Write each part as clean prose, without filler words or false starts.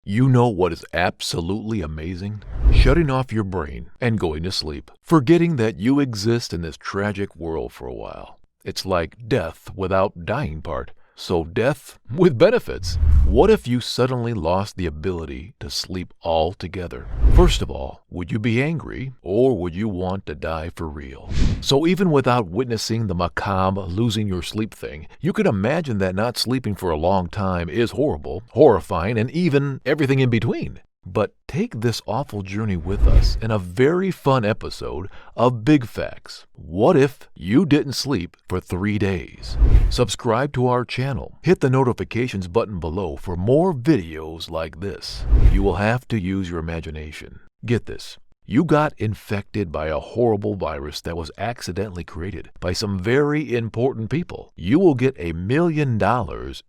You know what is absolutely amazing? Shutting off your brain and going to sleep, forgetting that you exist in this tragic world for a while. It's like death without dying part, so death with benefits. What if you suddenly lost the ability to sleep altogether? First of all, would you be angry, or would you want to die for real? So even without witnessing the macabre losing your sleep thing, you can imagine that not sleeping for a long time is horrible, horrifying, and even everything in between. But take this awful journey with us in a very fun episode of BigFactz. What if you didn't sleep for 3 days? Subscribe to our channel. Hit the notifications button below for more videos like this. You will have to use your imagination. Get this. You got infected by a horrible virus that was accidentally created by some very important people. You will get $1 million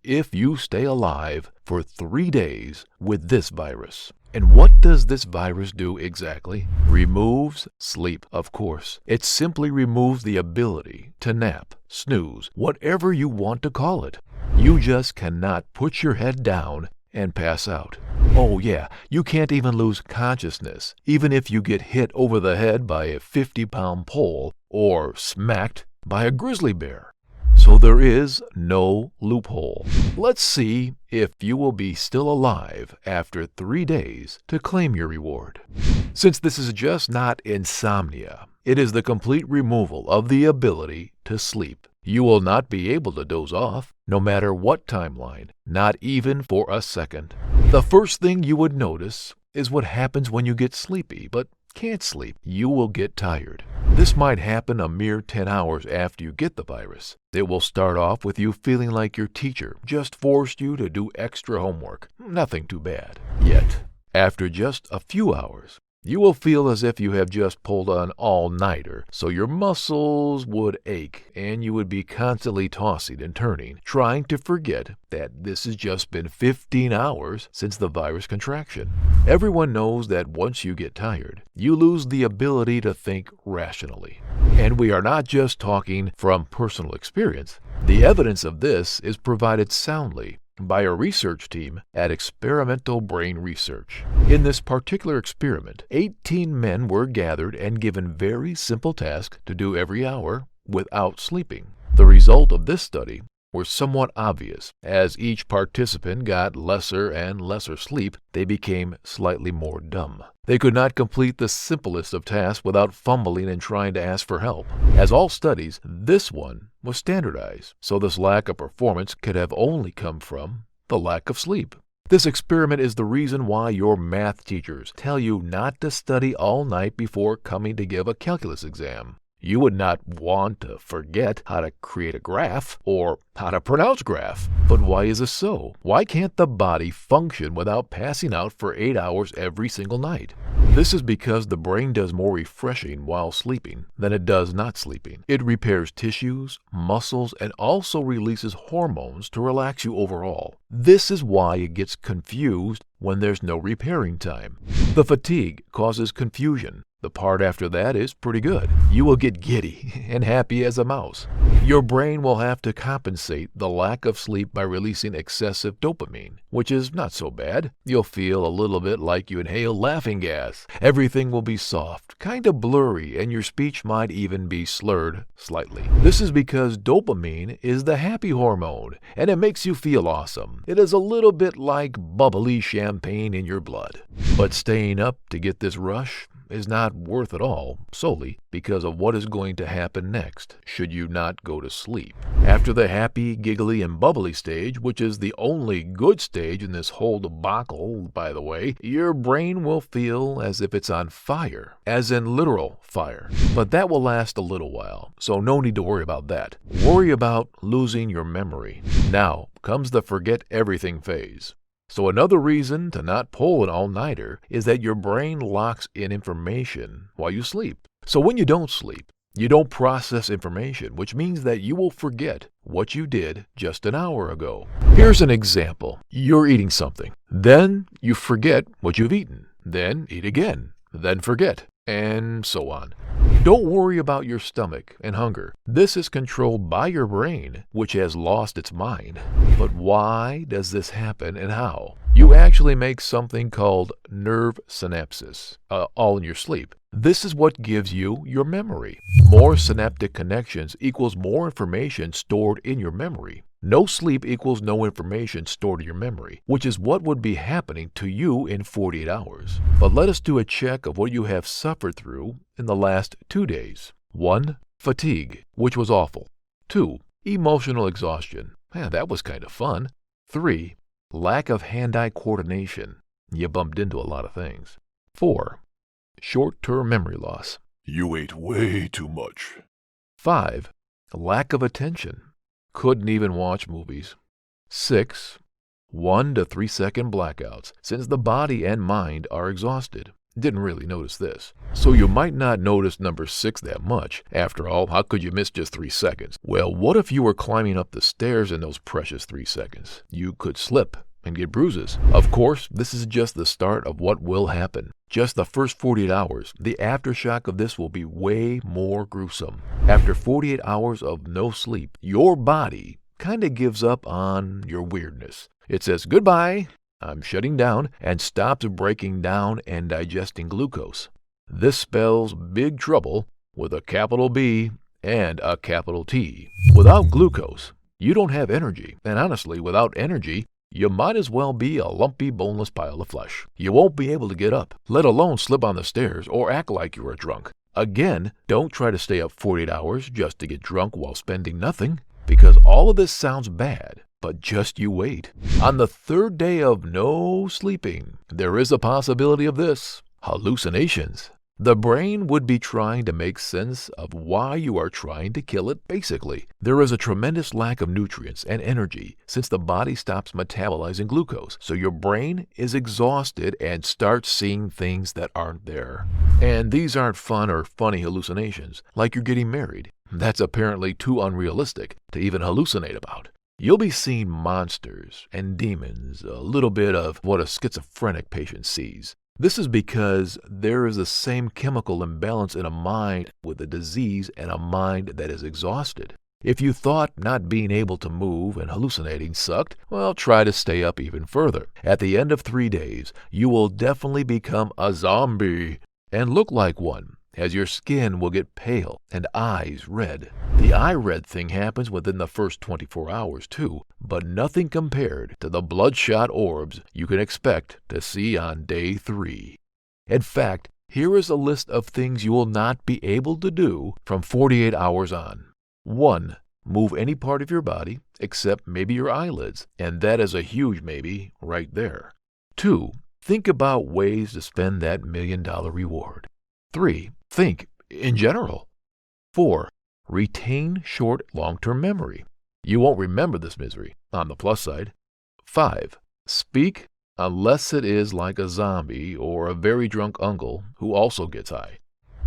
if you stay alive for 3 days with this virus. And what does this virus do exactly? Removes sleep, of course. It simply removes the ability to nap, snooze, whatever you want to call it. You just cannot put your head down and pass out. Oh yeah, you can't even lose consciousness, even if you get hit over the head by a 50-pound pole or smacked by a grizzly bear. So there is no loophole. Let's see if you will be still alive after 3 days to claim your reward. Since this is just not insomnia, it is the complete removal of the ability to sleep. You will not be able to doze off, no matter what timeline, not even for a second. The first thing you would notice is what happens when you get sleepy, but can't sleep. You will get tired. This might happen a mere 10 hours after you get the virus. It will start off with you feeling like your teacher just forced you to do extra homework. Nothing too bad. Yet, after just a few hours, you will feel as if you have just pulled an all-nighter, so your muscles would ache and you would be constantly tossing and turning, trying to forget that this has just been 15 hours since the virus contraction. Everyone knows that once you get tired, you lose the ability to think rationally. And we are not just talking from personal experience. The evidence of this is provided soundly by a research team at Experimental Brain Research. In this particular experiment, 18 men were gathered and given very simple tasks to do every hour without sleeping. The result of this study were somewhat obvious. As each participant got lesser and lesser sleep, they became slightly more dumb. They could not complete the simplest of tasks without fumbling and trying to ask for help. As all studies, this one was standardized, so this lack of performance could have only come from the lack of sleep. This experiment is the reason why your math teachers tell you not to study all night before coming to give a calculus exam. You would not want to forget how to create a graph or how to pronounce graph. But why is this so? Why can't the body function without passing out for 8 hours every single night? This is because the brain does more refreshing while sleeping than it does not sleeping. It repairs tissues, muscles, and also releases hormones to relax you overall. This is why it gets confused when there's no repairing time. The fatigue causes confusion. The part after that is pretty good. You will get giddy and happy as a mouse. Your brain will have to compensate the lack of sleep by releasing excessive dopamine, which is not so bad. You'll feel a little bit like you inhale laughing gas. Everything will be soft, kind of blurry, and your speech might even be slurred slightly. This is because dopamine is the happy hormone, and it makes you feel awesome. It is a little bit like bubbly champagne in your blood. But staying up to get this rush is not worth it all, solely because of what is going to happen next should you not go to sleep. After the happy, giggly, and bubbly stage, which is the only good stage in this whole debacle, by the way, your brain will feel as if it's on fire, as in literal fire. But that will last a little while, so no need to worry about that. Worry about losing your memory. Now comes the forget everything phase. So another reason to not pull an all-nighter is that your brain locks in information while you sleep. So when you don't sleep, you don't process information, which means that you will forget what you did just an hour ago. Here's an example. You're eating something. Then you forget what you've eaten. Then eat again. Then forget. And so on. Don't worry about your stomach and hunger. This is controlled by your brain, which has lost its mind. But why does this happen and how? You actually make something called nerve synapses, all in your sleep. This is what gives you your memory. More synaptic connections equals more information stored in your memory. No sleep equals no information stored in your memory, which is what would be happening to you in 48 hours. But let us do a check of what you have suffered through in the last 2 days. 1. Fatigue, which was awful. 2. Emotional exhaustion. Man, that was kind of fun. 3. Lack of hand-eye coordination. You bumped into a lot of things. 4. Short-term memory loss. You ate way too much. 5. Lack of attention. Couldn't even watch movies. 6. 1 to 3 second blackouts, since the body and mind are exhausted. Didn't really notice this. So you might not notice number 6 that much. After all, how could you miss just 3 seconds? Well, what if you were climbing up the stairs in those precious 3 seconds? You could slip and get bruises. Of course, this is just the start of what will happen. Just the first 48 hours, the aftershock of this will be way more gruesome. After 48 hours of no sleep, your body kind of gives up on your weirdness. It says, goodbye, I'm shutting down, and stops breaking down and digesting glucose. This spells big trouble with a capital B and a capital T. Without glucose, you don't have energy. And honestly, without energy, you might as well be a lumpy, boneless pile of flesh. You won't be able to get up, let alone slip on the stairs or act like you are drunk. Again, don't try to stay up 48 hours just to get drunk while spending nothing, because all of this sounds bad, but just you wait. On the 3rd day of no sleeping, there is a possibility of this: hallucinations. The brain would be trying to make sense of why you are trying to kill it, basically. There is a tremendous lack of nutrients and energy since the body stops metabolizing glucose, so your brain is exhausted and starts seeing things that aren't there. And these aren't fun or funny hallucinations, like you're getting married. That's apparently too unrealistic to even hallucinate about. You'll be seeing monsters and demons, a little bit of what a schizophrenic patient sees. This is because there is the same chemical imbalance in a mind with a disease and a mind that is exhausted. If you thought not being able to move and hallucinating sucked, well, try to stay up even further. At the end of 3 days, you will definitely become a zombie and look like one, as your skin will get pale and eyes red. The eye red thing happens within the first 24 hours too, but nothing compared to the bloodshot orbs you can expect to see on day 3. In fact, here is a list of things you will not be able to do from 48 hours on. 1. Move any part of your body except maybe your eyelids, and that is a huge maybe right there. 2. Think about ways to spend that $1 million reward. 3. Think in general. 4. Retain short, long-term memory. You won't remember this misery, on the plus side. 5. Speak unless it is like a zombie or a very drunk uncle who also gets high.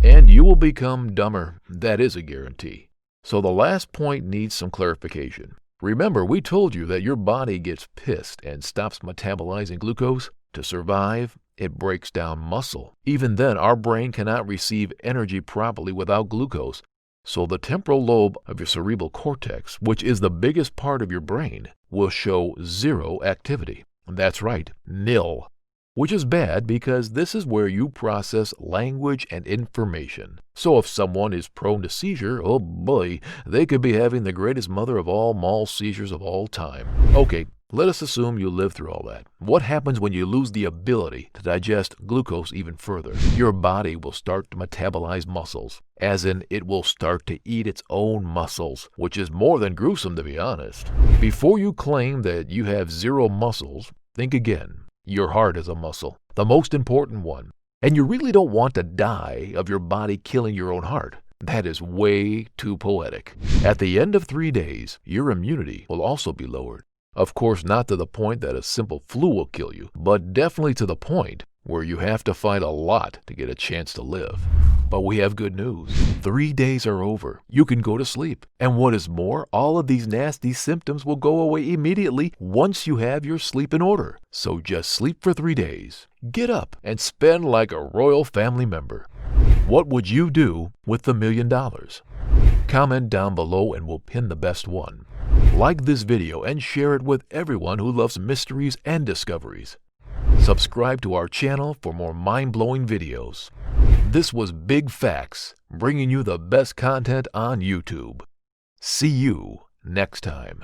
And you will become dumber. That is a guarantee. So the last point needs some clarification. Remember, we told you that your body gets pissed and stops metabolizing glucose. To survive, it breaks down muscle. Even then, our brain cannot receive energy properly without glucose. So the temporal lobe of your cerebral cortex, which is the biggest part of your brain, will show 0 activity. That's right, nil. Which is bad because this is where you process language and information. So if someone is prone to seizure, oh boy, they could be having the greatest mother of all mall seizures of all time. Okay, let us assume you live through all that. What happens when you lose the ability to digest glucose even further? Your body will start to metabolize muscles, as in it will start to eat its own muscles, which is more than gruesome, to be honest. Before you claim that you have 0 muscles, think again. Your heart is a muscle, the most important one. And you really don't want to die of your body killing your own heart. That is way too poetic. At the end of 3 days, your immunity will also be lowered. Of course, not to the point that a simple flu will kill you, but definitely to the point where you have to fight a lot to get a chance to live. But we have good news. 3 days are over. You can go to sleep. And what is more, all of these nasty symptoms will go away immediately once you have your sleep in order. So just sleep for 3 days. Get up and spend like a royal family member. What would you do with the $1 million? Comment down below and we'll pin the best one. Like this video and share it with everyone who loves mysteries and discoveries. Subscribe to our channel for more mind-blowing videos. This was BigFactz, bringing you the best content on YouTube. See you next time.